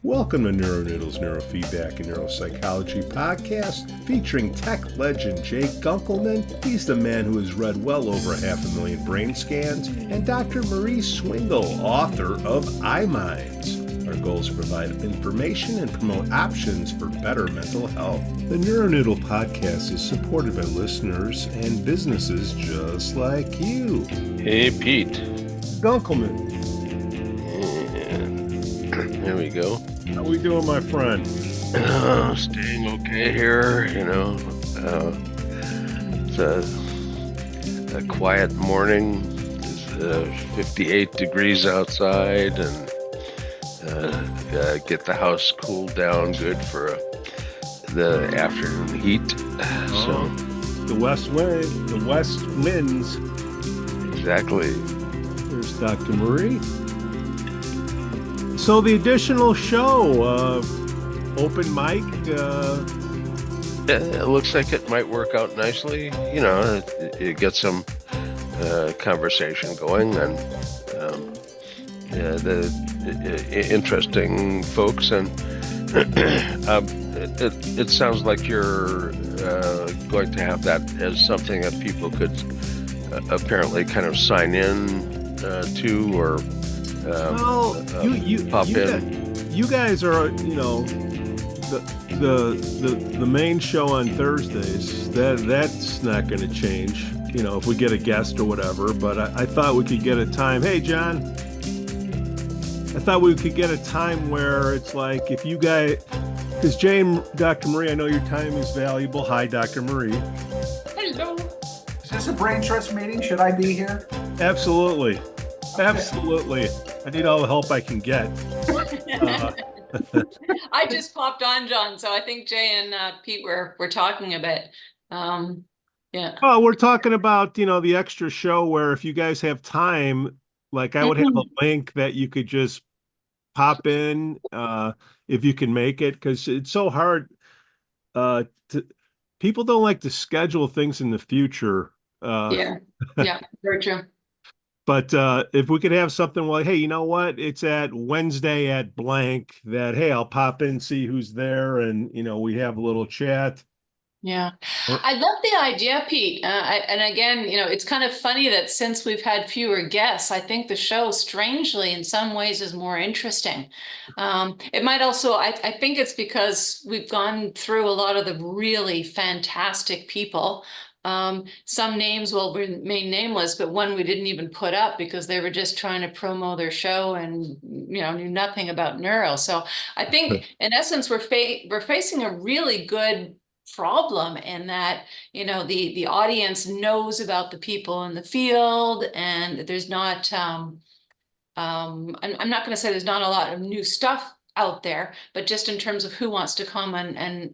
Welcome to NeuroNoodle's Neurofeedback and Neuropsychology podcast featuring tech legend Jay Gunkelman. He's the man who has read well over 500,000 brain scans, and Dr. Marie Swingle, author of iMinds. Our goal is to provide information and promote options for better mental health. The NeuroNoodle podcast is supported by listeners and businesses just like you. Hey, Pete. Gunkelman. There we go. How we doing, my friend? Staying okay here, it's a quiet morning. It's 58 degrees outside, and get the house cooled down good for the afternoon heat. So the west winds. Exactly. There's Dr. Marie. So the additional show, open mic. It looks like it might work out nicely. You get some conversation going, and the interesting folks, and it sounds like you're going to have that as something that people could apparently kind of sign in to, or pop in. You guys are, the main show on Thursdays. That's not going to change. If we get a guest or whatever. But I thought we could get a time. Hey, John. I thought we could get a time where it's like if you guys, because Jay and Dr. Marie, I know your time is valuable. Hi, Dr. Marie. Hello. Is this a brain trust meeting? Should I be here? Absolutely. Okay. Absolutely. I need all the help I can get. I just popped on, John, so I think Jay and Pete were talking a bit. Yeah. Oh, we're talking about, the extra show where if you guys have time, like I would have a link that you could just pop in if you can make it, because it's so hard people don't like to schedule things in the future. Yeah, very true. But if we could have something like, hey, you know what? It's at Wednesday at blank that, hey, I'll pop in, see who's there. And, we have a little chat. Yeah, I love the idea, Pete. And again, it's kind of funny that since we've had fewer guests, I think the show strangely in some ways is more interesting. It might also, I think it's because we've gone through a lot of the really fantastic people. Some names will remain nameless, but one we didn't even put up because they were just trying to promo their show and knew nothing about neuro. So I think in essence we're facing a really good problem in that the audience knows about the people in the field, and there's not I'm not going to say there's not a lot of new stuff out there, but just in terms of who wants to come and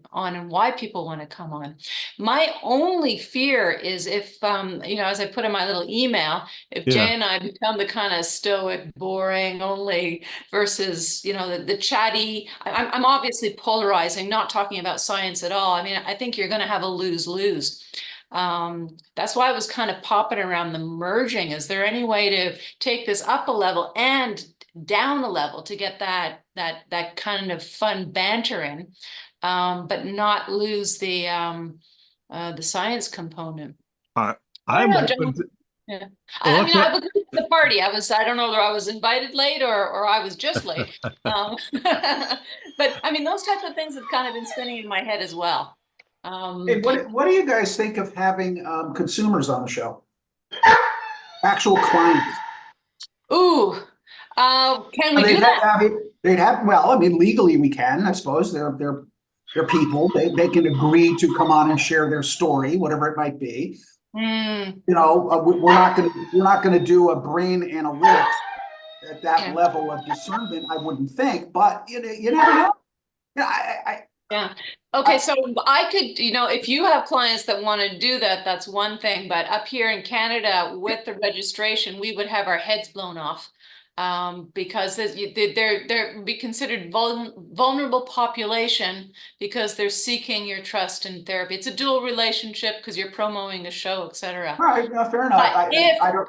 why people want to come on. My only fear is if, as I put in my little email, if Jay and I become the kind of stoic, boring only versus, the chatty, I'm obviously polarizing, not talking about science at all. I mean, I think you're going to have a lose-lose. That's why I was kind of popping around the merging. Is there any way to take this up a level and down a level to get that kind of fun banter in, but not lose the science component? I'm open to... Yeah. I mean, I was at the party. I don't know whether I was invited late or I was just late. But I mean, those types of things have kind of been spinning in my head as well. Hey, what do you guys think of having consumers on the show? Actual clients. Ooh. Can we do that? They'd have, well, I mean, legally we can, I suppose. They're people. They can agree to come on and share their story, whatever it might be. We're not going to do a brain analytics at that level of discernment, I wouldn't think. But you never know. Yeah. Okay, so I could, if you have clients that want to do that, that's one thing. But up here in Canada, with the registration, we would have our heads blown off. Because they're be considered vulnerable population because they're seeking your trust and therapy. It's a dual relationship because you're promoting a show, etc. All right, fair enough. But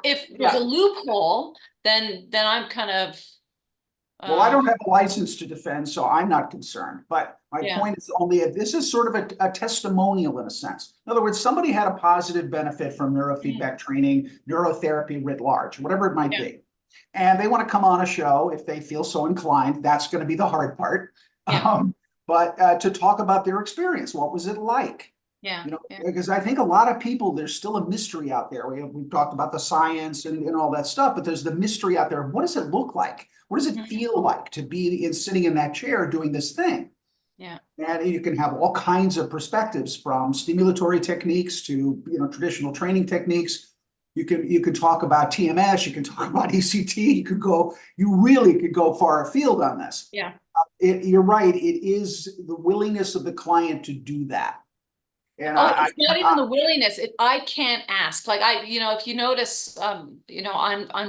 if there's a loophole, then I'm kind of Well, I don't have a license to defend, so I'm not concerned. But my Yeah. point is only this is sort of a testimonial in a sense. In other words, somebody had a positive benefit from neurofeedback training, neurotherapy writ large, whatever it might Yeah. be. And they want to come on a show if they feel so inclined. That's going to be the hard part. Yeah. But to talk about their experience, what was it like? Yeah. You know, Yeah. because I think a lot of people, there's still a mystery out there. We've talked about the science and all that stuff, but there's the mystery out there. What does it look like? What does it feel like to be sitting in that chair doing this thing? Yeah. And you can have all kinds of perspectives, from stimulatory techniques to, traditional training techniques. You can talk about TMS, you can talk about ECT, you really could go far afield on this. Yeah. You're right. It is the willingness of the client to do that. And it's not even the willingness. I can't ask. Like if you notice, on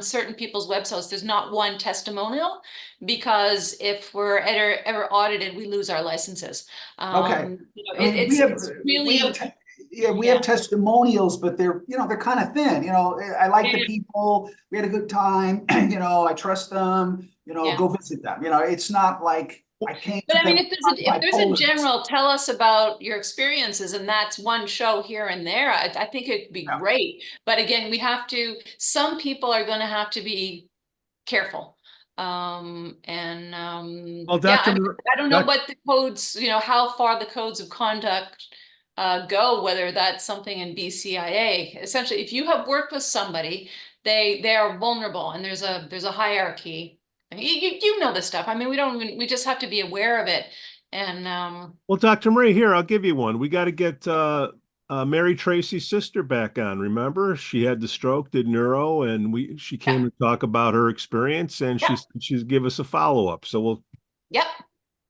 certain people's websites, there's not one testimonial, because if we're ever audited, we lose our licenses. Okay. It's really. We have testimonials, but they're kind of thin. I like the people. We had a good time. I trust them. Go visit them. It's not like I can't. But I mean, if there's a general, tell us about your experiences, and that's one show here and there, I think it'd be great. But again, some people are going to have to be careful. Well, Dr. I don't know what the codes, how far the codes of conduct go, whether that's something in BCIA. Essentially, if you have worked with somebody, they are vulnerable, and there's a hierarchy. You know this stuff. I mean, we just have to be aware of it. And well, Dr. Marie, here, I'll give you one. We got to get Mary Tracy's sister back on. Remember, she had the stroke, did neuro, and she came to talk about her experience, and she's give us a follow-up. So we'll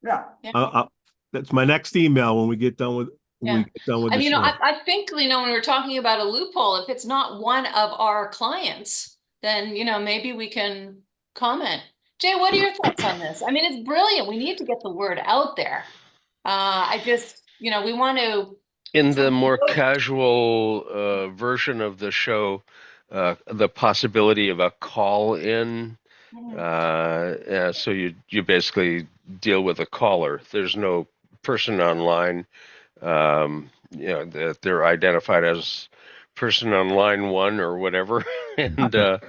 that's my next email when we get done with I mean, I think, when we're talking about a loophole, if it's not one of our clients, then maybe we can comment. Jay, what are your thoughts on this? I mean, it's brilliant. We need to get the word out there. I just, we want to. In the more casual version of the show, the possibility of a call-in. So you basically deal with a caller. There's no person online. They're identified as person on line 1 or whatever, and there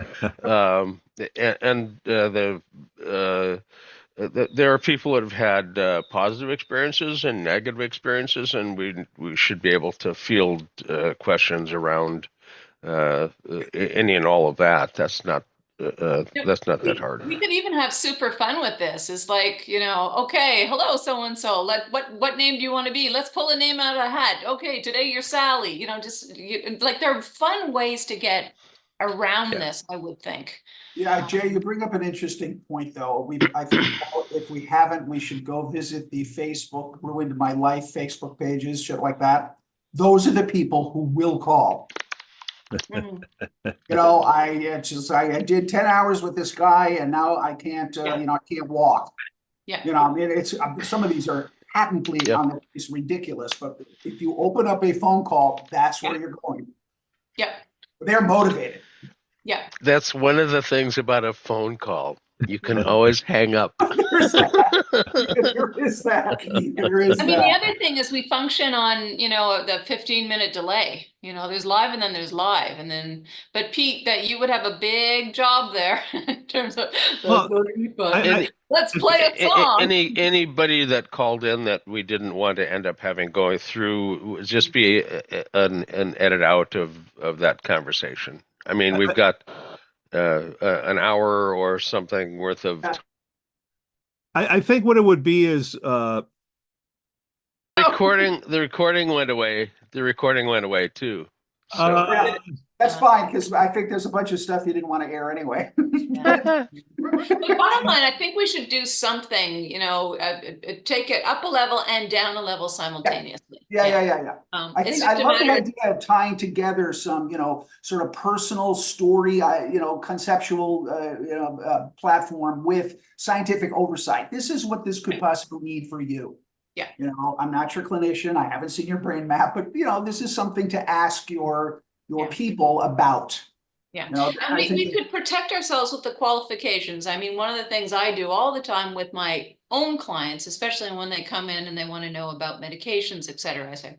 are people that have had positive experiences and negative experiences, and we should be able to field questions around any and all of that. That's not that hard. We could even have super fun with this. It's like, okay, hello, so-and-so. What name do you want to be? Let's pull a name out of a hat. Okay, today you're Sally. There are fun ways to get around this, I would think. Yeah, Jay, you bring up an interesting point, though. I think if we haven't, we should go visit the Facebook Ruined My Life Facebook pages, shit like that. Those are the people who will call. I did 10 hours with this guy, and now I can't, I can't walk. Yeah. It's some of these are patently on the face ridiculous, but if you open up a phone call, that's where you're going. Yeah. They're motivated. Yeah. That's one of the things about a phone call. You can always hang up. There is that. The other thing is we function on, the 15-minute delay. There's live and then there's live. But Pete, that you would have a big job there in terms of let's play a song. Anybody that called in that we didn't want to end up having going through would just be an edit out of that conversation. I mean, we've got an hour or something worth of. I think what it would be is the recording went away. The recording went away too. So. That's fine, because I think there's a bunch of stuff you didn't want to air anyway. But bottom line, I think we should do something, take it up a level and down a level simultaneously. Yeah. I love the idea of tying together some, sort of personal story, conceptual, platform with scientific oversight. This is what this could possibly mean for you. Yeah. I'm not your clinician. I haven't seen your brain map, but this is something to ask your people about. Yeah, You know, and I we think could protect ourselves with the qualifications. I mean, one of the things I do all the time with my own clients, especially when they come in and they want to know about medications, et cetera, I say,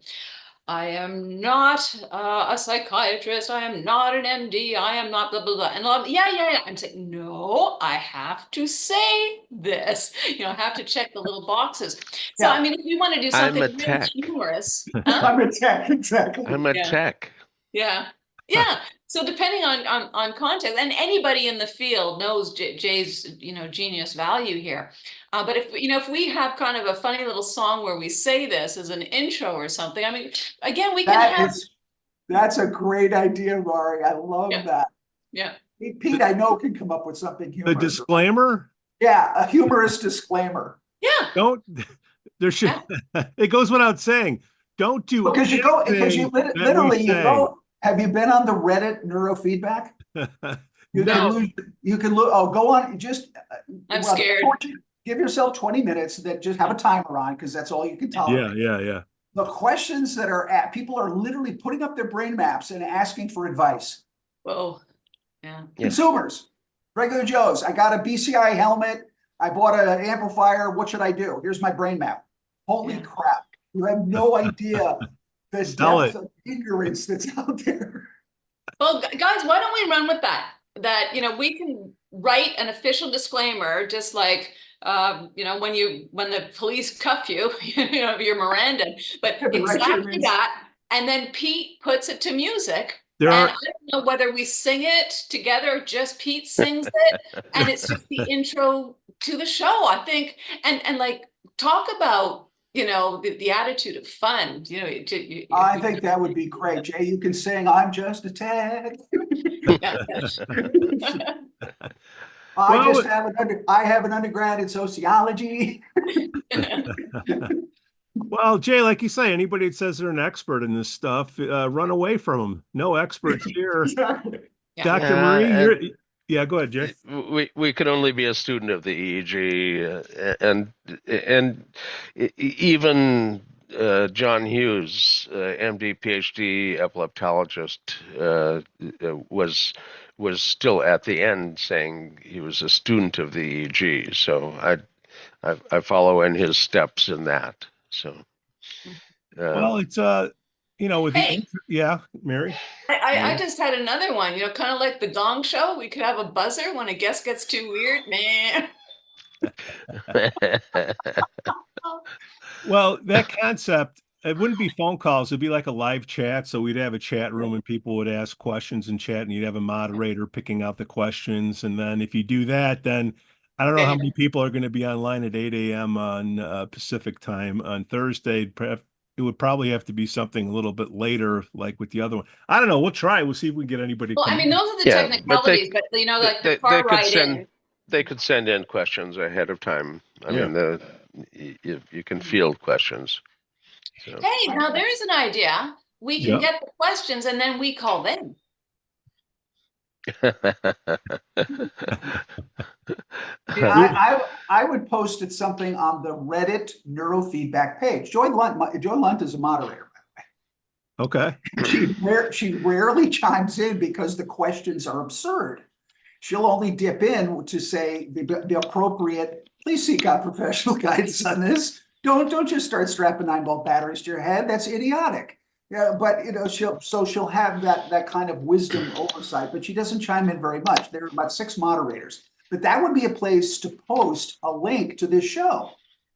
I am not a psychiatrist. I am not an MD. I am not blah, blah, blah. And yeah. I'm saying, no, I have to say this. You know, I have to check the little boxes. So, yeah, I mean, if you want to do I'm something a really tech. humorous, I'm a tech, exactly. I'm a Yeah. tech. Yeah. Yeah. So depending on context, and anybody in the field knows Jay's, you know, genius value here. But if, you know, if we have kind of a funny little song where we say this as an intro or something, I mean, again, we can have. That's a great idea, Mari. I love Yeah. that. Yeah. Pete, I know can come up with something The humorous. disclaimer? Yeah, a humorous disclaimer. Yeah. Don't, there should, it goes without saying, don't do Because anything that we literally you say. go. Have you been on the Reddit neurofeedback? You No. can look. Oh, go on. Just I'm scared. Give yourself 20 minutes. That just have a timer on because that's all you can tolerate. Yeah. The questions that are at people are literally putting up their brain maps and asking for advice. Whoa. Yeah. Consumers, regular Joes. I got a BCI helmet. I bought an amplifier. What should I do? Here's my brain map. Holy crap. You have no idea the depth of ignorance that's out there. Well, guys, why don't we run with that? That, you know, we can write an official disclaimer, just like, you know, when the police cuff you, you know, you're Miranda, but exactly that. And then Pete puts it to music. And I don't know whether we sing it together, or just Pete sings it, and it's just the intro to the show, I think. And like, talk about, you know, the attitude of fun, you know. I think that would be great. Jay, you can sing I'm Just a Tag. I have an undergrad in sociology. Well, Jay, like you say, anybody that says they're an expert in this stuff, run away from them. No experts here. Exactly. Dr. Marie, go ahead, Jay. We could only be a student of the EEG, and even John Hughes, MD, PhD, epileptologist, was still at the end saying he was a student of the EEG. So I follow in his steps in that. So, well, it's you know, with Mary. I just had another one, you know, kind of like the Gong Show. We could have a buzzer when a guest gets too weird. Well, that concept, it wouldn't be phone calls. It'd be like a live chat. So we'd have a chat room and people would ask questions and chat, and you'd have a moderator picking out the questions. And then if you do that, then I don't know how many people are going to be online at 8 a.m. on Pacific time on Thursday. It would probably have to be something a little bit later, like with the other one. I don't know. We'll try. We'll see if we can get anybody. Well, I mean, those are the technicalities, but you know, like the far right they could send in questions ahead of time. I mean, you can field questions. So. Hey, now there's an idea. We can get the questions and then we call them. I would post it something on the Reddit neurofeedback page. Joy Lunt is a moderator, by the way. Okay. She rarely chimes in because the questions are absurd. She'll only dip in to say the appropriate, please seek out professional guidance on this. Don't just start strapping 9-volt batteries to your head. That's idiotic. Yeah, but you know, she'll have that kind of wisdom oversight, but she doesn't chime in very much. There are about 6 moderators. But that would be a place to post a link to this show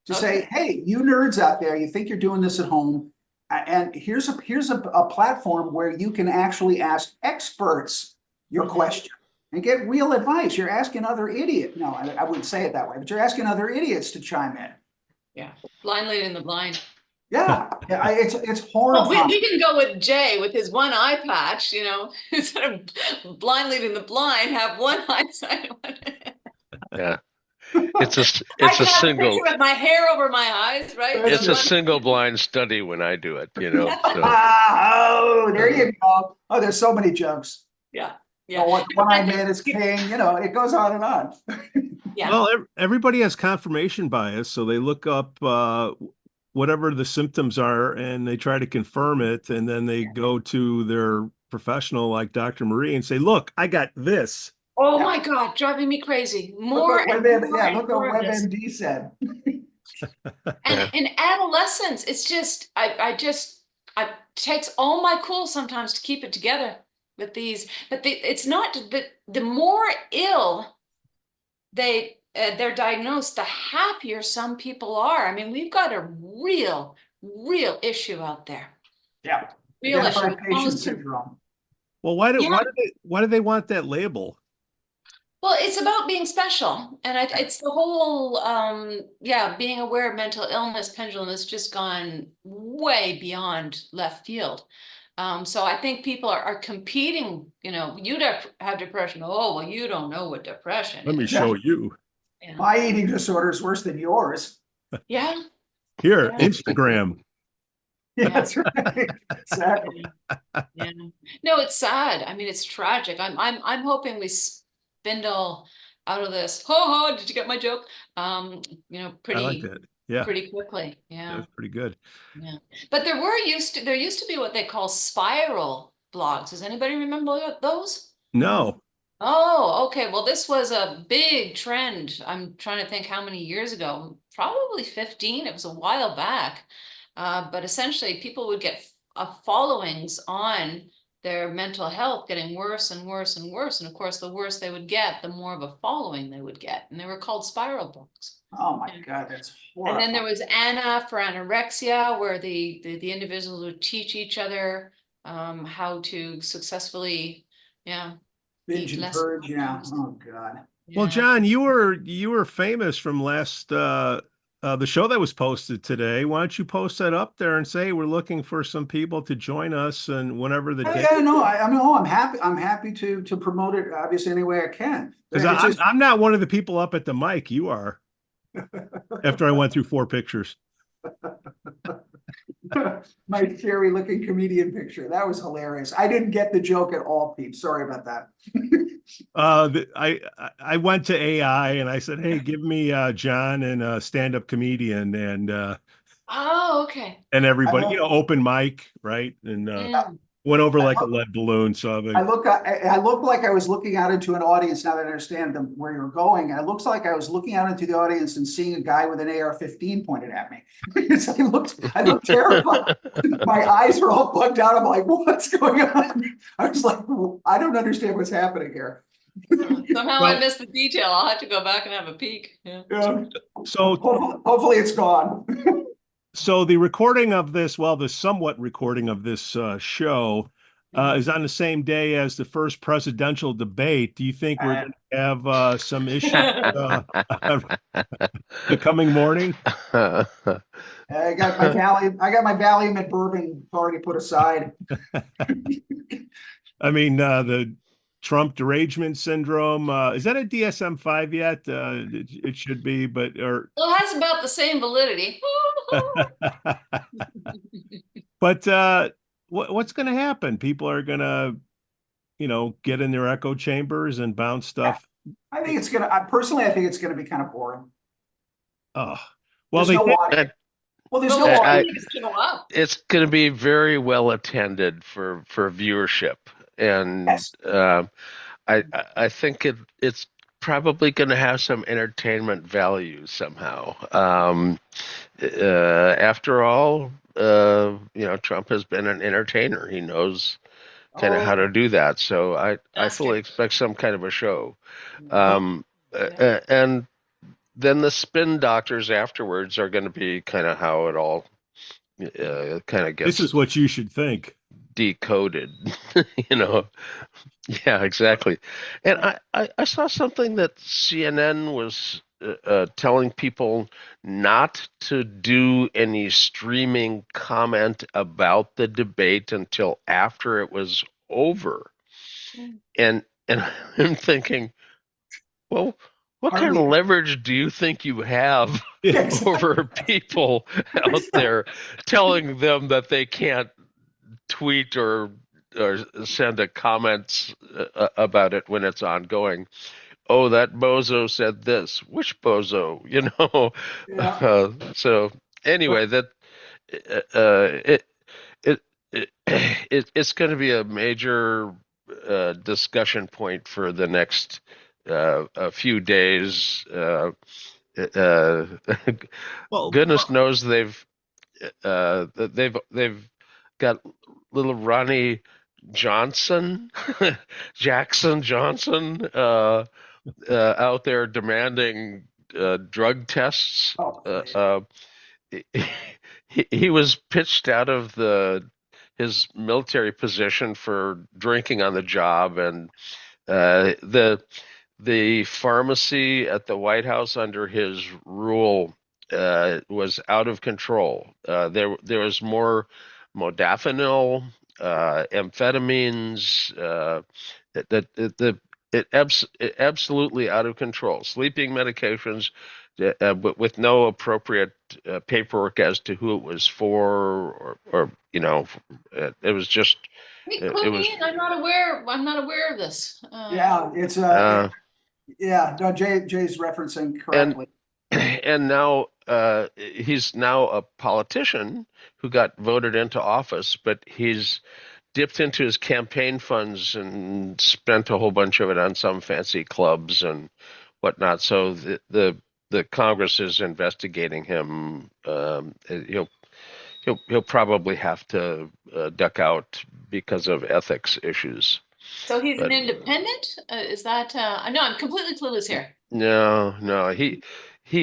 to say, hey, you nerds out there, you think you're doing this at home, and here's a platform where you can actually ask experts your question and get real advice. You're asking other idiots. No, I wouldn't say it that way, but you're asking other idiots to chime in. Yeah, blind leading the blind. Yeah, it's horrible. Well, we can go with Jay with his one eye patch, you know, instead of blind leading the blind, have one eyesight. Yeah, it's a single with my hair over my eyes, right? It's a single blind study when I do it, you know. So. Oh, there you go. Oh, there's so many jokes. Yeah. One-eyed man is king. You know, it goes on and on. Yeah. Well, everybody has confirmation bias, so they look up whatever the symptoms are and they try to confirm it, and then they go to their professional like Dr. Marie and say, look, I got this. Oh Yeah. my God, driving me crazy. Look More what and WebM, more yeah, and look more what of this. WebMD said. And in adolescence, it's just, it takes all my cool sometimes to keep it together with these. But it's not the more ill they're diagnosed, the happier some people are. I mean, we've got a real issue out there. Yeah. Real issue. Identified patient syndrome. Well, why Yeah. do they want that label? Well, it's about being special. And it's the whole, being aware of mental illness pendulum has just gone way beyond left field. So I think people are competing, you'd have depression. Oh, well, you don't know what depression Let me is. show you. Yeah. My eating disorder is worse than yours. Yeah. Here, Yeah. Instagram. Yeah, that's right. Exactly. Yeah. No, it's sad. I mean, it's tragic. I'm hoping we spindle out of this. Ho ho, did you get my joke? I like that. Yeah, pretty quickly. that Yeah. was pretty good. Yeah. But there used to be what they call spiral blogs. Does anybody remember those? No. Oh, okay. Well, this was a big trend. I'm trying to think how many years ago. Probably 15. It was a while back. But essentially, people would get followings on their mental health getting worse and worse and worse. And of course, the worse they would get, the more of a following they would get. And they were called spiral books. Oh my God, that's horrible. And then there was Anna for anorexia, where the individuals would teach each other how to successfully, Binge eat and less. purge, yeah. Oh God. Well, Yeah. John, you were famous from last the show that was posted today. Why don't you post that up there and say we're looking for some people to join us and whenever the day. Yeah, no, I'm happy. I'm happy to promote it obviously any way I can. Because I'm not one of the people up at the mic. You are. After I went through 4 pictures. My scary looking comedian picture. That was hilarious. I didn't get the joke at all, Pete. Sorry about that. I went to AI and I said, hey, give me John and a stand-up comedian and Oh, okay. and everybody, open mic, right? And went over like a lead balloon. So I look like I was looking out into an audience now that I understand where you're going. And it looks like I was looking out into the audience and seeing a guy with an AR-15 pointed at me. I looked terrified. My eyes were all bugged out. I'm like, what's going on? I was like, I don't understand what's happening here. Somehow I missed the detail. I'll have to go back and have a peek. Yeah. So hopefully it's gone. So the recording of this, the somewhat recording of this show is on the same day as the first presidential debate. Do you think we're going to have some issues the coming morning? I got my Valium and bourbon already put aside. I mean, the Trump derangement syndrome, is that a DSM-5 yet? It should be, but Well, it has about the same validity. But what's going to happen? People are going to, get in their echo chambers and bounce stuff. I think it's going to, personally, I think it's going to be kind of boring. Oh, well, there's no it's going to be very well attended for viewership. And yes. I think it's probably going to have some entertainment value somehow. After all, Trump has been an entertainer. He knows kind of how to do that. So I fully expect some kind of a show. And then the spin doctors afterwards are going to be kind of how it all kind of gets. This is what you should think. Decoded. Yeah, exactly. And I saw something that CNN was telling people not to do any streaming comment about the debate until after it was over. And I'm thinking, well, what kind of leverage do you think you have over people out there telling them that they can't tweet or send a comments about it when it's ongoing? Oh, that bozo said this. Which bozo? So anyway, that it's going to be a major discussion point for the next a few days. Uh, Well, Goodness knows they've got little Ronnie Johnson, Jackson Johnson, out there demanding drug tests. Oh, please. He was pitched out of his military position for drinking on the job, and the pharmacy at the White House under his rule was out of control. There was more modafinil, amphetamines, it absolutely out of control. Sleeping medications, but with no appropriate paperwork as to who it was for, or it was just. Clue me in. I'm not aware of this. Yeah, it's yeah. No, Jay's referencing correctly. And now he's now a politician who got voted into office, but he's dipped into his campaign funds and spent a whole bunch of it on some fancy clubs and whatnot. So the Congress is investigating him. He'll probably have to duck out because of ethics issues. So he's an independent? Is that no, I'm completely clueless here. No, he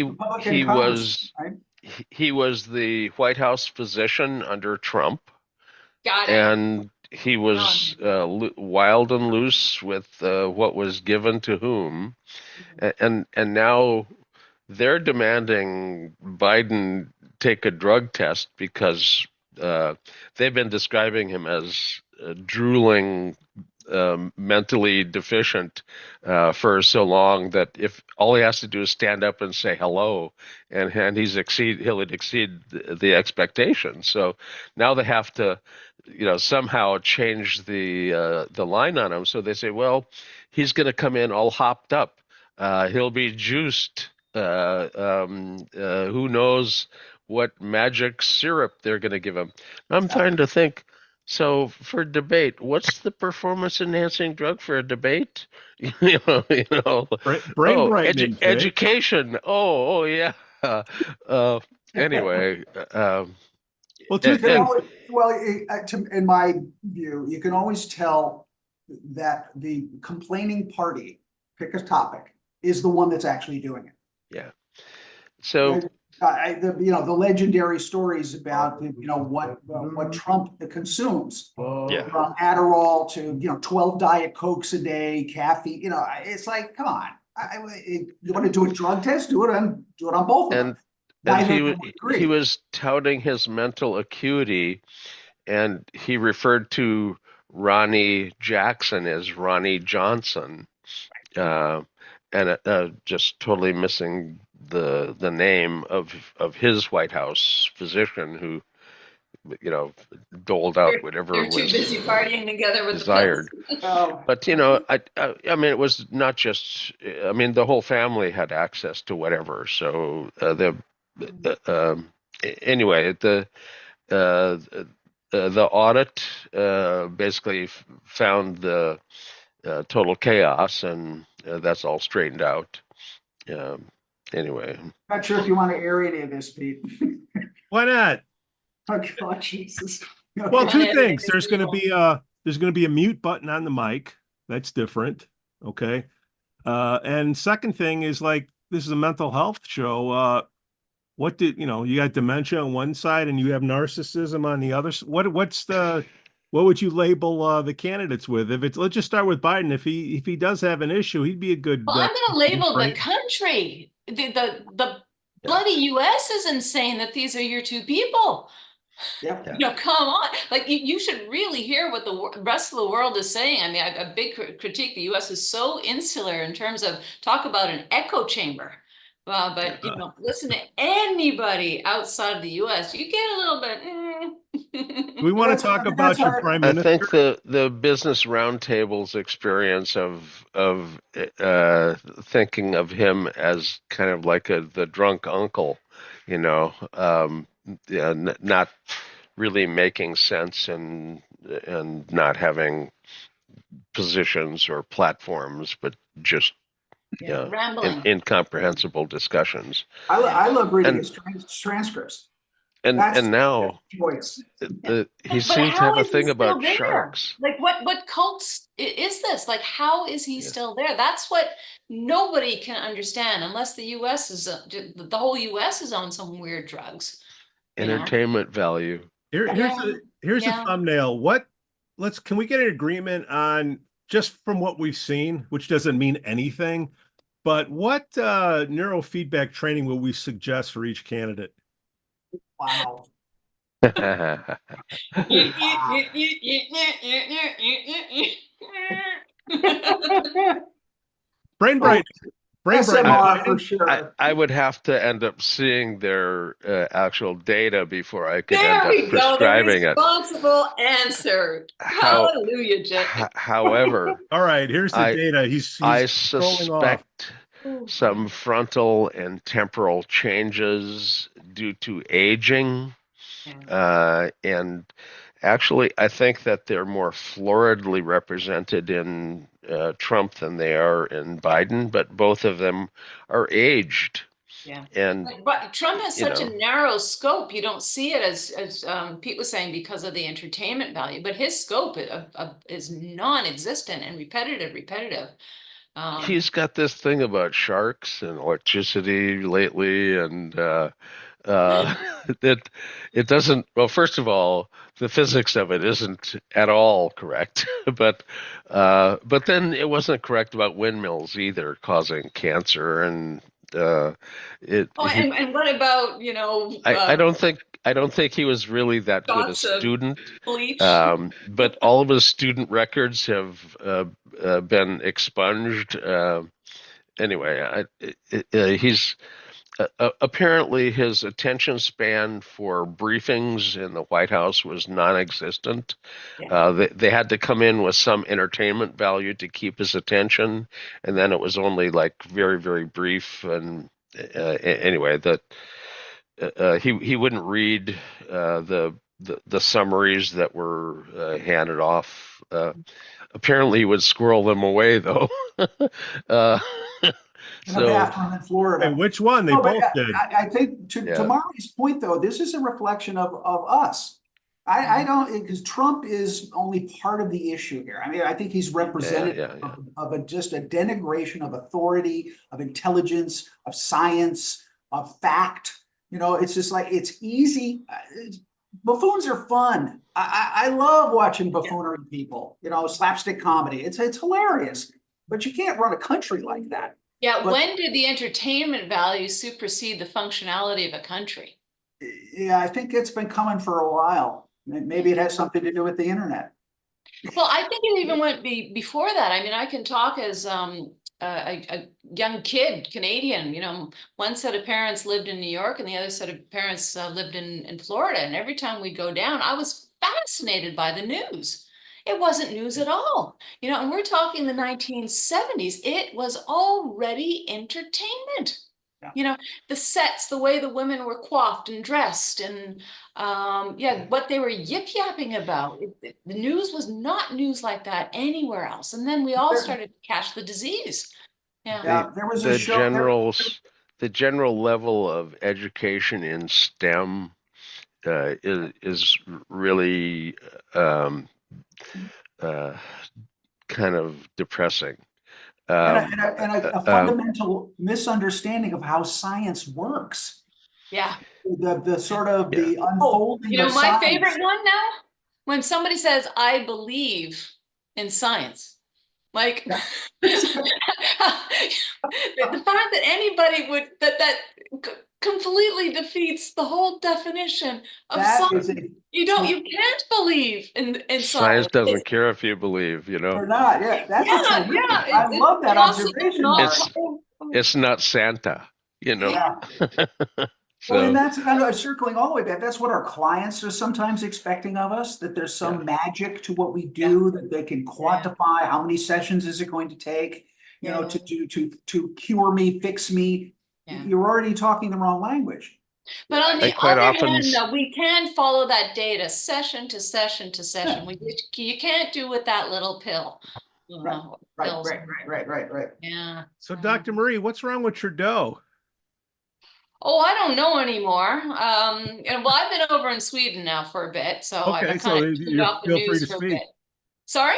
Congress, was right? he was the White House physician under Trump. Got it. And he was wild and loose with what was given to whom, and now they're demanding Biden take a drug test because they've been describing him as drooling, mentally deficient for so long that if all he has to do is stand up and say hello, and he'll exceed the expectation. So now they have to, somehow change the line on him. So they say, well, he's going to come in all hopped up. He'll be juiced. Who knows what magic syrup they're going to give him? I'm trying to think. So for debate, what's the performance-enhancing drug for a debate? brain brightening. Education. Oh yeah. Anyway. Well, two things. In my view, you can always tell that the complaining party, pick a topic, is the one that's actually doing it. Yeah. So the legendary stories about what Trump consumes, from Adderall to 12 Diet Cokes a day, caffeine. It's like, come on, you want to do a drug test? Do it on both of them. And he was touting his mental acuity, and he referred to Ronnie Jackson as Ronnie Johnson, and just totally missing the name of his White House physician who, doled out whatever They're too was busy partying together with desired. The But I mean, it was not just. I mean, the whole family had access to whatever. So anyway, the audit basically found the total chaos, and that's all straightened out. Anyway, Not sure if you want to air any of this, Pete. Why not? Oh God, Jesus. Well, two things. There's going to be a mute button on the mic. That's different. Okay. And second thing is, like, this is a mental health show. You got dementia on one side and you have narcissism on the other. What would you label the candidates with? Let's just start with Biden. If he does have an issue, he'd be a good. Well, I'm going to label the country. The bloody U.S. is insane that these are your two people. Yeah. Come on. Like, you should really hear what the rest of the world is saying. I mean, a big critique. The U.S. is so insular in terms of talk about an echo chamber. Well, but listen to anybody outside of the U.S., you get a little bit. We want to talk about your prime minister. I think the business roundtable's experience of thinking of him as kind of like the drunk uncle, not really making sense and not having positions or platforms, but just Rambling. incomprehensible discussions. I love reading And his transcripts. and That's now choice. he But seems to how have a is he thing still about there? sharks. Like what cults is this? Like how is he still there? That's what nobody can understand unless the US is the whole US is on some weird drugs. Entertainment value. Here's a thumbnail. Can we get an agreement on, just from what we've seen, which doesn't mean anything, but what neurofeedback training will we suggest for each candidate? Wow. Brain bright. SMR for sure. I would have to end up seeing their actual data before I could There end up we go. The prescribing it. responsible answer. Hallelujah, Jay. However, all right, here's the data. He's I scrolling off. suspect some frontal and temporal changes due to aging. And actually, I think that they're more floridly represented in Trump than they are in Biden, but both of them are aged. Yeah. And but Trump has such a narrow scope. You don't see it as Pete was saying, because of the entertainment value, but his scope is non-existent and repetitive. He's got this thing about sharks and electricity lately, and that it doesn't. Well, first of all, the physics of it isn't at all correct, but then it wasn't correct about windmills either causing cancer, and and what about I don't think he was really that good a student. Bleach. But all of his student records have been expunged. Anyway, he's apparently his attention span for briefings in the White House was non-existent. They had to come in with some entertainment value to keep his attention, and then it was only like very, very brief. And anyway, that he wouldn't read the summaries that were handed off. Apparently, he would squirrel them away, though. In a bathroom in Florida. And which one? They both did. I think to Marty's point, though, this is a reflection of us. I don't, because Trump is only part of the issue here. I mean, I think he's representative of just a denigration of authority, of intelligence, of science, of fact. It's just like, it's easy. Buffoons are fun. I love watching buffoonery people, slapstick comedy. It's hilarious, but you can't run a country like that. Yeah, when did the entertainment value supersede the functionality of a country? Yeah, I think it's been coming for a while. Maybe it has something to do with the internet. Well, I think it even went before that. I mean, I can talk as a young kid, Canadian, one set of parents lived in New York and the other set of parents lived in Florida. And every time we go down, I was fascinated by the news. It wasn't news at all, and we're talking the 1970s. It was already entertainment. The sets, the way the women were coiffed and dressed, and what they were yip-yapping about. The news was not news like that anywhere else. And then we all started to catch the disease. There was a show. The general level of education in STEM is really kind of depressing. And a fundamental misunderstanding of how science works. Yeah. The sort of the unfolding of my science. favorite one now? When somebody says, I believe in science. Like the fact that anybody would that completely defeats the whole definition of science. You can't believe in science. Science doesn't care if you believe, Or not. Yeah, that's I love that observation. It's not Santa, Yeah. Well, and that's kind of circling all the way back. That's what our clients are sometimes expecting of us, that there's some magic to what we do, that they can quantify how many sessions is it going to take, to cure me, fix me. You're already talking the wrong language. But on the And quite other often, hand, though, we can follow that data session to session to session. You can't do with that little pill. Right, Pills. right. Yeah. So, Dr. Marie, what's wrong with Trudeau? Oh, I don't know anymore. And well, I've been over in Sweden now for a bit, so I Okay, kind so of tuned you off the feel free news to for a speak. bit. Sorry?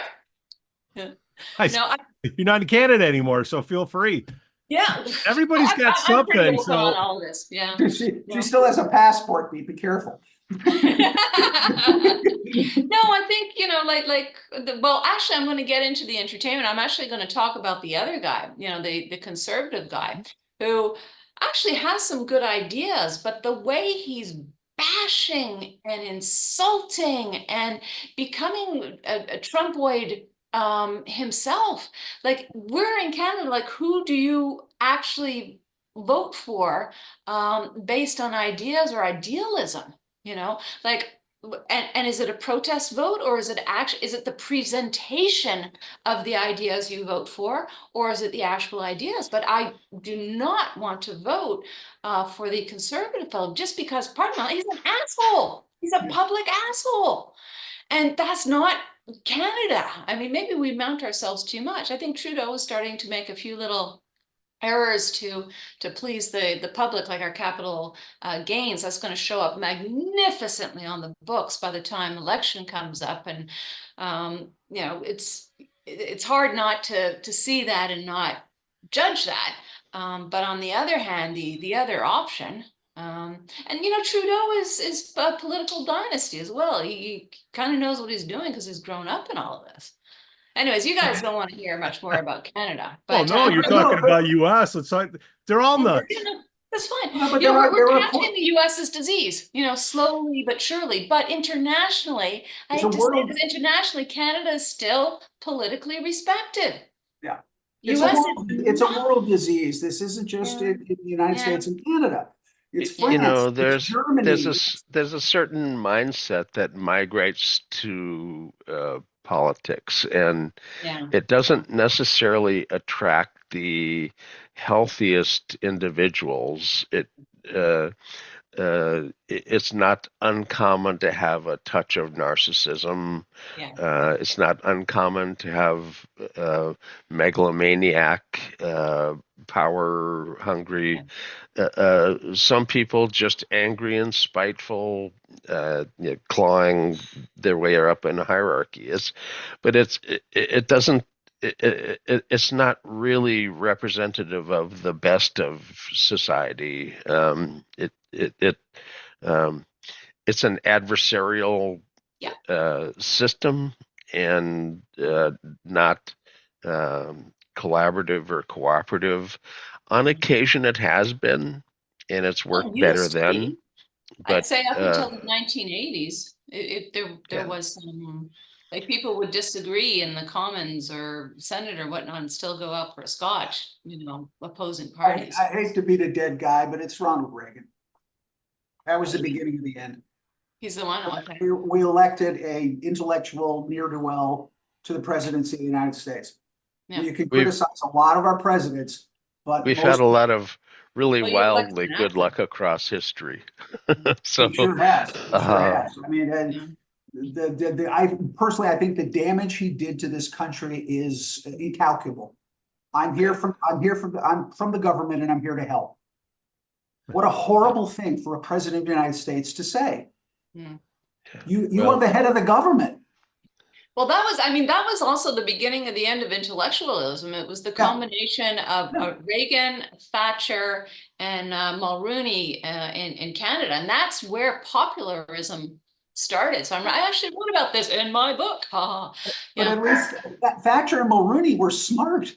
No, You're not in Canada anymore, so feel free. yeah. Everybody's got I'm pretty something. open on So, all this. Yeah. She still has a passport, be careful. No, I think, well, actually, I'm going to get into the entertainment. I'm actually going to talk about the other guy, the conservative guy who actually has some good ideas, but the way he's bashing and insulting and becoming a Trumpoid himself. Like, we're in Canada, like, who do you actually vote for based on ideas or idealism? Like, and is it a protest vote, or is it the presentation of the ideas you vote for, or is it the actual ideas? But I do not want to vote for the conservative fellow just because, pardon me, he's an asshole. He's a public asshole. And that's not Canada. I mean, maybe we mount ourselves too much. I think Trudeau is starting to make a few little errors to please the public, like our capital gains. That's going to show up magnificently on the books by the time election comes up. And it's hard not to see that and not judge that. But on the other hand, the other option, and Trudeau is a political dynasty as well. He kind of knows what he's doing because he's grown up in all of this. Anyways, you guys don't want to hear much more about Canada. well, But no, you're talking about U.S. It's like they're all nuts. that's fine. No, but We're catching the U.S.'s disease, slowly but surely. But internationally, I hate to say this, internationally, Canada is still politically respected. Yeah. US It's a world disease. This isn't just in the United States and Canada. It's France, it's Germany. There's a certain mindset that migrates to politics, and it doesn't necessarily attract the healthiest individuals. It's not uncommon to have a touch of narcissism. It's not uncommon to have megalomaniac, power hungry. Some people just angry and spiteful, clawing their way up in a hierarchy. It's not really representative of the best of society. It's an adversarial system, and not collaborative or cooperative. On occasion it has been, and it's worked better then. But I'd say up until the 1980s, there was some, like, people would disagree in the Commons or Senate or whatnot and still go out for a scotch, opposing parties. I hate to be the dead guy, but it's Ronald Reagan. That was the beginning of the end. He's the one. Okay. We elected a intellectual ne'er-do-well to the presidency of the United States. Yeah. You can criticize a lot of our presidents, but we've had a lot of really wildly good luck across history. So it sure has. I mean, I personally, I think the damage he did to this country is incalculable. I'm from the government, and I'm here to help. What a horrible thing for a president of the United States to say. You are the head of the government. Well, that was also the beginning of the end of intellectualism. It was the combination of Reagan, Thatcher, and Mulroney in Canada. And that's where popularism started. So I actually wrote about this in my book. But at least Thatcher and Mulroney were smart.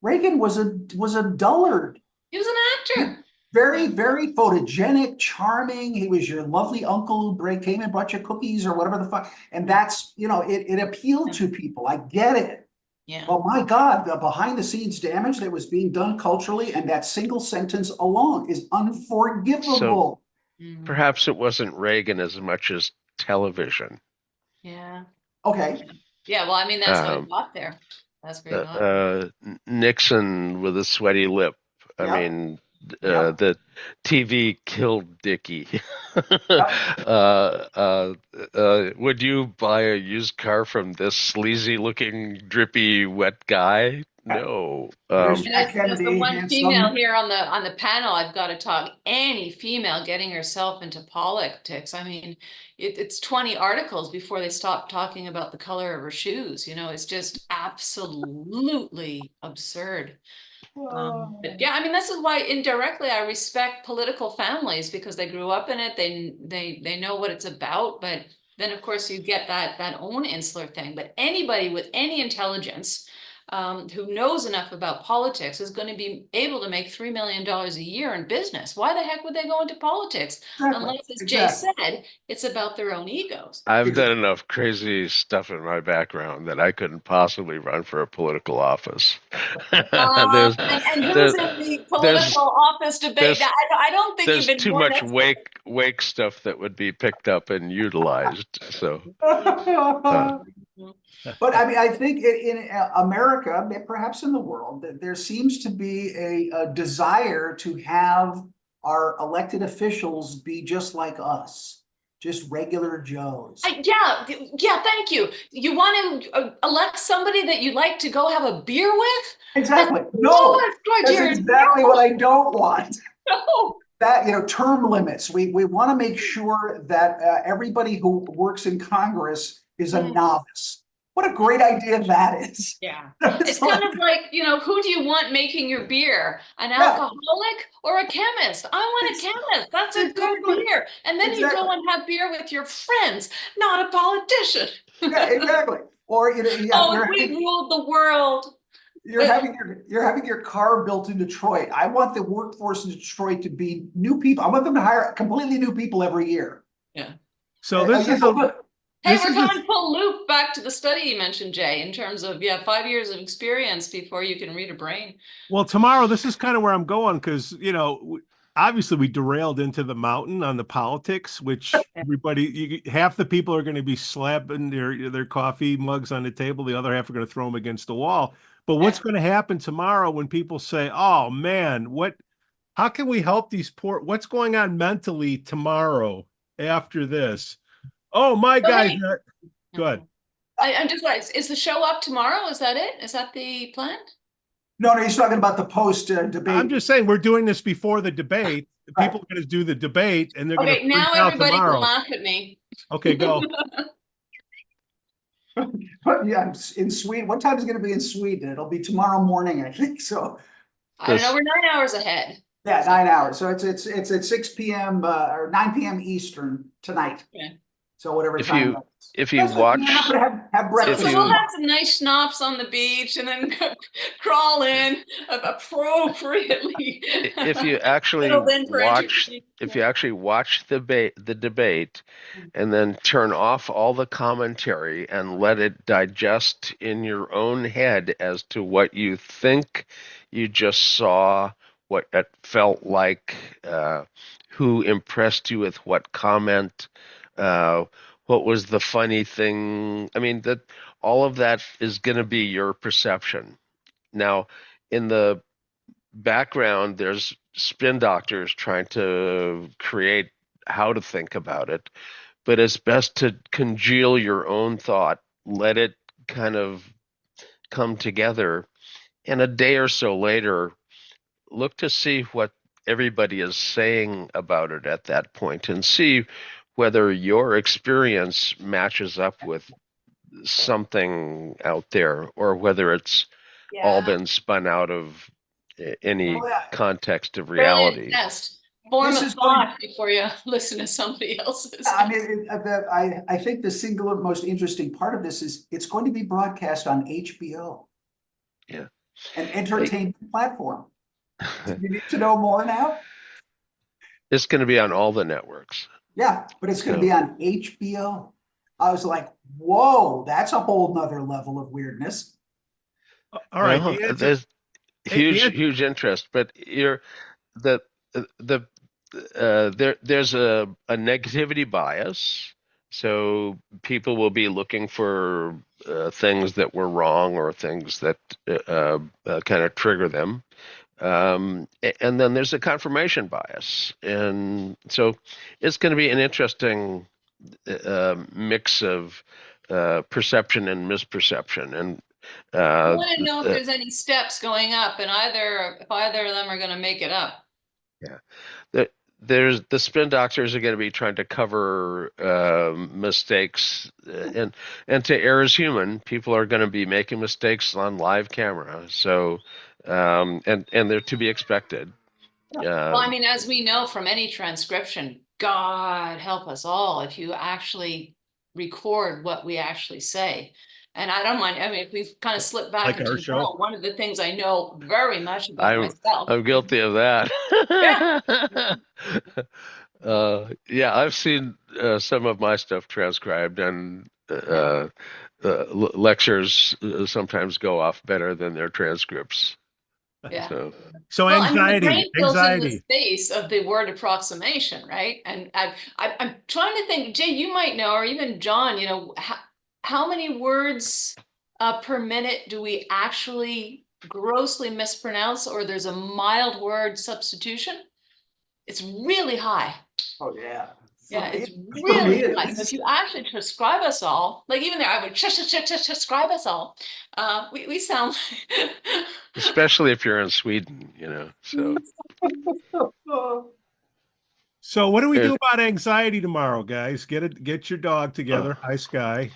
Reagan was a dullard. He was an actor. Very, very photogenic, charming. He was your lovely uncle who came and brought you cookies or whatever the fuck. And that's, it appealed to people. I get it. Yeah. But my God, the behind the scenes damage that was being done culturally, and that single sentence alone is unforgivable. So perhaps it wasn't Reagan as much as television. Yeah. Okay. Yeah. Well, that's how he got there. That's great. Nixon with a sweaty lip. I mean, Yep. the TV killed Dickie. Yep. Would you buy a used car from this sleazy-looking, drippy, wet guy? No. There's And Jack as the Kennedy, one female handsome. here on the panel, I've got to talk. Any female getting herself into politics, I mean, it's 20 articles before they stop talking about the color of her shoes. You know, it's just absolutely absurd. But yeah, I mean, this is why indirectly I respect political families, because they grew up in it. They know what it's about. But then, of course, you get that own insular thing. But anybody with any intelligence, who knows enough about politics, is going to be able to make $3 million a year in business. Why the heck would they go into politics? Exactly. Unless, as Jay Exactly. said, it's about their own egos. I've done enough crazy stuff in my background that I couldn't possibly run for a political office. there's, And who's there's, in the there's, political office debate? there's, I don't think there's even too one much expert. wake stuff that would be picked up and utilized. So, uh, But I mean, I think in America, perhaps in the world, that there seems to be a desire to have our elected officials be just like us, just regular Joes. Yeah, thank you. You want to elect somebody that you like to go have a beer with? Exactly. That's No, lowest that's criteria. exactly what I don't want. No. That, term limits. We want to make sure that everybody who works in Congress is a novice. What a great idea that is. Yeah. It's It's kind of like, who do you want making your beer? An alcoholic or a chemist? I want a chemist. That's a good Exactly. beer. And then you go and have beer with your friends, not a politician. Yeah, exactly. Or Oh, if we ruled the world. you're having your car built in Detroit. I want the workforce in Detroit to be new people. I want them to hire completely new people every year. Yeah. So this is Hey, we're coming full loop back to the study you mentioned, Jay, in terms of 5 years of experience before you can read a brain. Well, tomorrow, this is kind of where I'm going because, obviously we derailed into the mountain on the politics, which half the people are going to be slapping their coffee mugs on the table. The other half are going to throw them against the wall. But what's going to happen tomorrow when people say, oh, man, how can we help these what's going on mentally tomorrow after this? Oh, my guy's not good. I'm just like, is the show up tomorrow? Is that it? Is that the plan? No, he's talking about the post debate. I'm just saying we're doing this before the debate. People are going to do the debate, and they're going to freak now out everybody tomorrow. can laugh at me. Okay, go. Yeah, in Sweden. What time is it going to be in Sweden? It'll be tomorrow morning, I think. So I don't know. We're 9 hours ahead. Yeah, 9 hours. So it's at 6 p.m. Or 9 p.m. Eastern tonight. Okay. So whatever if time. you watch, have breakfast. So we'll have some nice schnapps on the beach and then crawl in appropriately. If you actually watch the debate and then turn off all the commentary and let it digest in your own head as to what you think you just saw, what it felt like, who impressed you with what comment, what was the funny thing. I mean, that all of that is going to be your perception. Now, in the background, there's spin doctors trying to create how to think about it, but it's best to congeal your own thought, let it kind of come together, and a day or so later, look to see what everybody is saying about it at that point and see whether your experience matches up with something out there or whether it's all been spun out of any context of reality. Test. Form a thought before you listen to somebody else's. I mean, I think the single most interesting part of this is it's going to be broadcast on HBO. Yeah. An entertainment platform. Do you need to know more now? It's going to be on all the networks. Yeah, but it's going to be on HBO. I was like, whoa, that's a whole nother level of weirdness. All right. There's huge interest, but there's a negativity bias. So people will be looking for things that were wrong or things that kind of trigger them. And then there's a confirmation bias. And so it's going to be an interesting mix of perception and misperception. And I want to know if there's any steps going up, and if either of them are going to make it up. Yeah, there's the spin doctors are going to be trying to cover mistakes, and to err as human, people are going to be making mistakes on live camera. So, and they're to be expected. Well, I mean, as we know from any transcription, God help us all if you actually record what we actually say. And I don't mind. I mean, if we've kind of slipped back Like into our the show? role, one of the things I know very much about myself. I'm guilty of that. Yeah. Yeah, I've seen some of my stuff transcribed, and lectures sometimes go off better than their transcripts. Yeah. So Well, anxiety, I mean, the brain fills in the anxiety. space of the word approximation, right? And I'm trying to think, Jay, you might know, or even John, you know, how many words per minute do we actually grossly mispronounce, or there's a mild word substitution? It's really high. Oh, yeah. Yeah, it's For really me, high. So if you actually transcribe us all, like even there, I would transcribe us all. We sound Especially if you're in Sweden, you know. So So what do we do about anxiety tomorrow, guys? Get your dog together. Hi, Sky.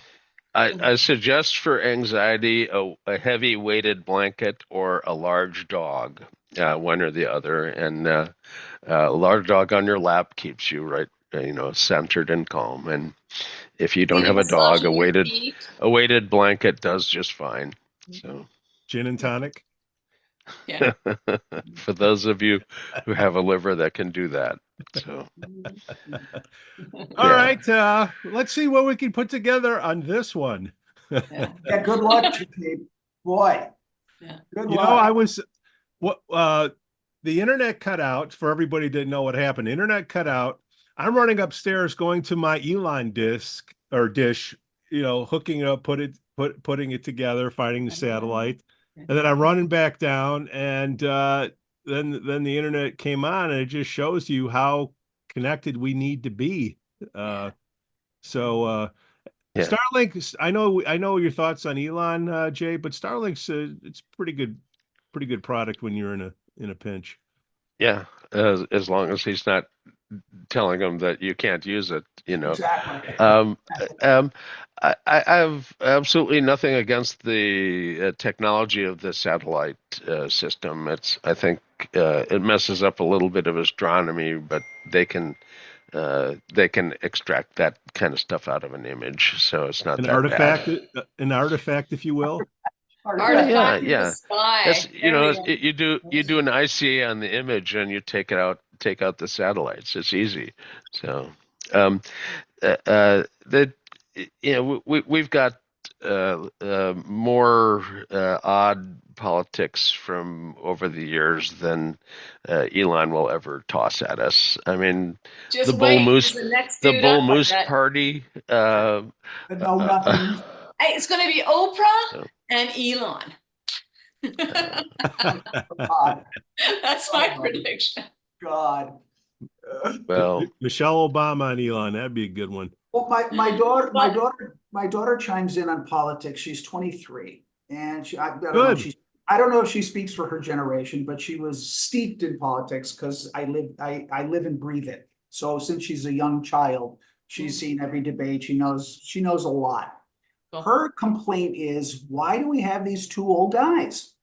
I suggest for anxiety a heavy weighted blanket or a large dog, one or the other. And a large dog on your lap keeps you right, centered and calm. And if you don't have a dog, a weighted blanket does just fine. So gin and tonic. Yeah. For those of you who have a liver that can do that. So all right, let's see what we can put together on this one. Yeah, good luck, boy. Yeah. Good luck. I was the internet cut out. For everybody didn't know what happened. The internet cut out. I'm running upstairs, going to my Elon dish, hooking it up, putting it together, finding the satellite, and then I'm running back down, and then the internet came on, and it just shows you how connected we need to be. Starlink, I know your thoughts on Elon, Jay, but Starlink's it's pretty good product when you're in a pinch. Yeah, as long as he's not telling them that you can't use it, Exactly. I have absolutely nothing against the technology of the satellite system. I think it messes up a little bit of astronomy, but they can extract that kind of stuff out of an image, so it's not that bad. An artifact, if you will. Artifact in the Yeah. sky. That's, you do an ICA on the image, and you take out the satellites. It's easy. So we've got more odd politics from over the years than Elon will ever toss at us. I mean, Just the Bull Moose that. Party. No, nothing. Hey, it's going to be Oprah and Elon. That's my prediction. God. Well, Michelle Obama and Elon, that'd be a good one. Well, my daughter chimes in on politics. She's 23, and I don't know if she speaks for her generation, but she was steeped in politics because I live and breathe it. So since she's a young child, she's seen every debate. She knows a lot. Her complaint is, why do we have these two old guys?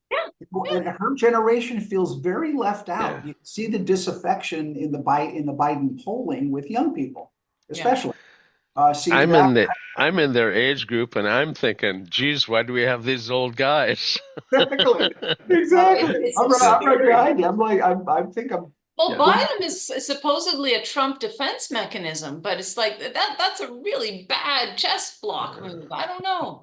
And her generation feels very left out. You see the disaffection in the Biden polling with young people, especially. I'm in their age group, and I'm thinking, geez, why do we have these old guys? Exactly. I'm right behind you. I think I'm. Well, Biden is supposedly a Trump defense mechanism, but it's like that's a really bad chess block move. I don't know.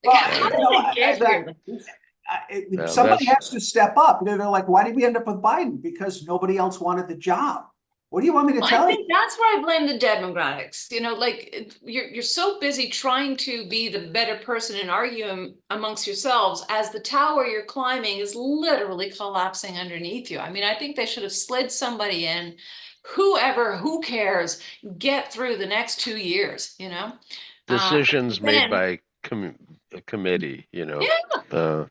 How did they get here? Somebody has to step up. They're like, why did we end up with Biden? Because nobody else wanted the job. What do you want me to tell I you? think that's where I blame the demographics. Like you're so busy trying to be the better person and arguing amongst yourselves as the tower you're climbing is literally collapsing underneath you. I mean, I think they should have slid somebody in, who cares, get through the next 2 years, Decisions made then, by a committee, yeah, yeah.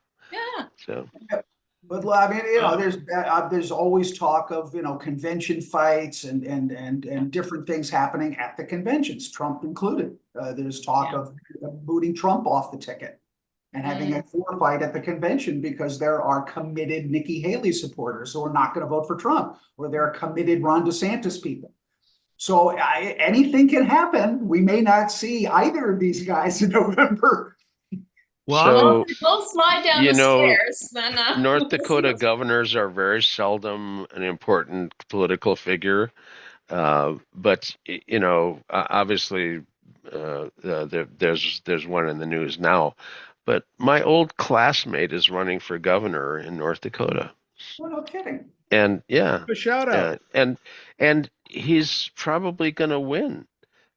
So But I mean, there's always talk of, convention fights and different things happening at the conventions, Trump included. There's talk of booting Trump off the ticket and having a fight at the convention because there are committed Nikki Haley supporters who are not going to vote for Trump, or there are committed Ron DeSantis people. So anything can happen. We may not see either of these guys in November. Well, we'll slide down the stairs. Then North Dakota governors are very seldom an important political figure, but obviously there's one in the news now. But my old classmate is running for governor in North Dakota. Oh, no kidding. And yeah, A shout out. And he's probably going to win.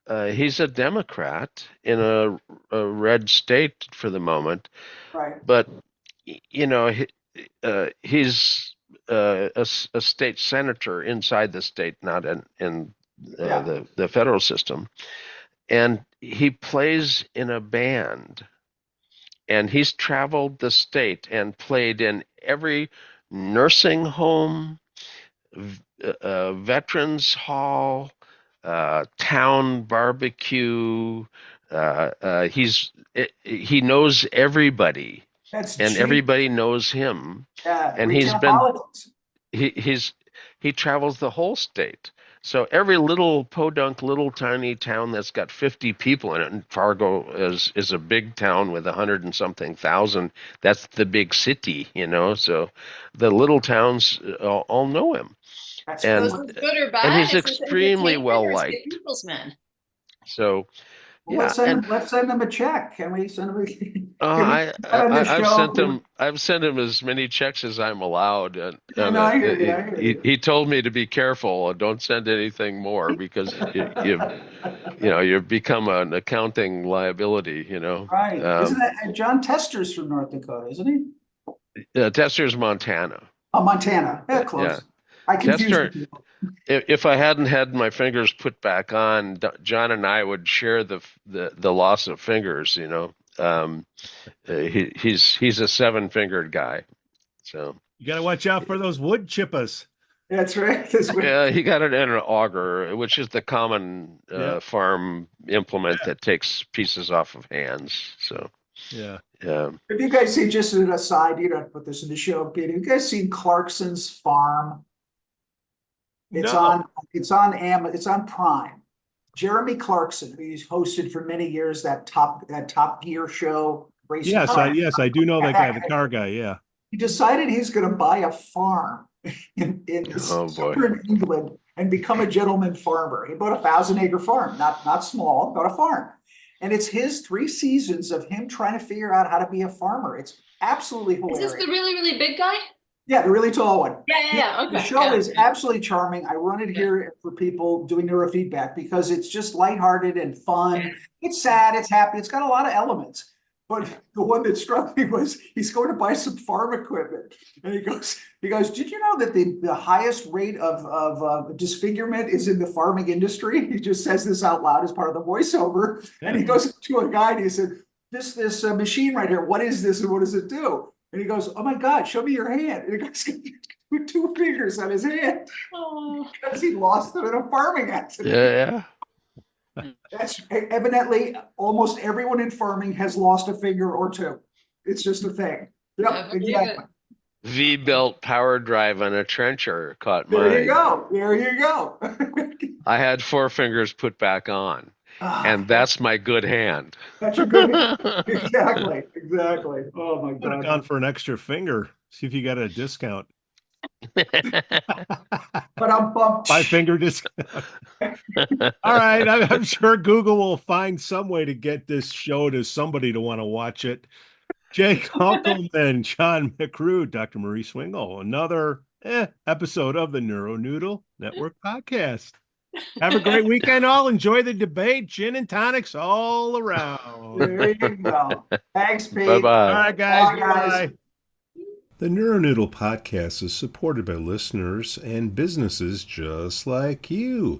He's a Democrat in a red state for the moment, right? But he's a state senator inside the state, not in the federal system, and he plays in a band, and he's traveled the state and played in every nursing home, veterans hall, town barbecue. He knows everybody, and everybody knows him. And he travels the whole state. So every little podunk, little tiny town that's got 50 people in it, and Fargo is a big town with 100 and something thousand. That's the big city, So the little towns all know him. That's good or bad. And he's extremely well liked. So let's send him a check. Can we send him I've sent him as many checks as I'm allowed, and I hear you. He told me to be careful and don't send anything more because you've become an accounting liability. Right? Isn't that John Tester's from North Dakota? Isn't he? Tester's Montana. Oh, Montana. Yeah, close. Yeah. I confused If I hadn't had my fingers put back on, John and I would share the loss of fingers. He's a 7-fingered guy, so you got to watch out for those wood chippers. That's right. Yeah, he got it in an auger, which is the common farm implement that takes pieces off of hands. So yeah. Have you guys seen, just as an aside, you don't put this in the show, Pete, have you guys seen Clarkson's Farm? It's on Prime. Jeremy Clarkson, who's hosted for many years that Top Gear show. Yes, I do know that guy, the car guy. Yeah. He decided he's going to buy a farm in southern England and become a gentleman farmer. He bought a 1,000-acre farm, not small, but a farm. And it's his 3 seasons of him trying to figure out how to be a farmer. It's absolutely hilarious. Is this the really, really big guy? Yeah, the really tall one. Yeah. Okay. The show is absolutely charming. I run it here for people doing neurofeedback because it's just lighthearted and fun. It's sad, it's happy, it's got a lot of elements. But the one that struck me was he's going to buy some farm equipment. And he goes, did you know that the highest rate of disfigurement is in the farming industry? He just says this out loud as part of the voiceover. And he goes to a guy and he said, this machine right here, what is this and what does it do? And he goes, oh my God, show me your hand. And he goes, with 2 fingers on his hand. Because he lost them in a farming accident. Yeah. That's evidently almost everyone in farming has lost a finger or 2. It's just a thing. Yep, exactly. V-belt power drive on a trencher caught mine. There you go. I had 4 fingers put back on. And that's my good hand. That's your good hand. Exactly. Oh my God. Could have gone for an extra finger. See if you got a discount. But I'm bumped. 5-finger discount. All right. I'm sure Google will find some way to get this show to somebody to want to watch it. Jay Gunkelman, John Mekrut, Dr. Marie Swingle, another episode of the NeuroNoodle Network podcast. Have a great weekend, all. Enjoy the debate. Gin and tonics all around. There you go. Thanks, Pete. Bye bye. All right, guys. Bye, guys. Bye. The NeuroNoodle podcast is supported by listeners and businesses just like you.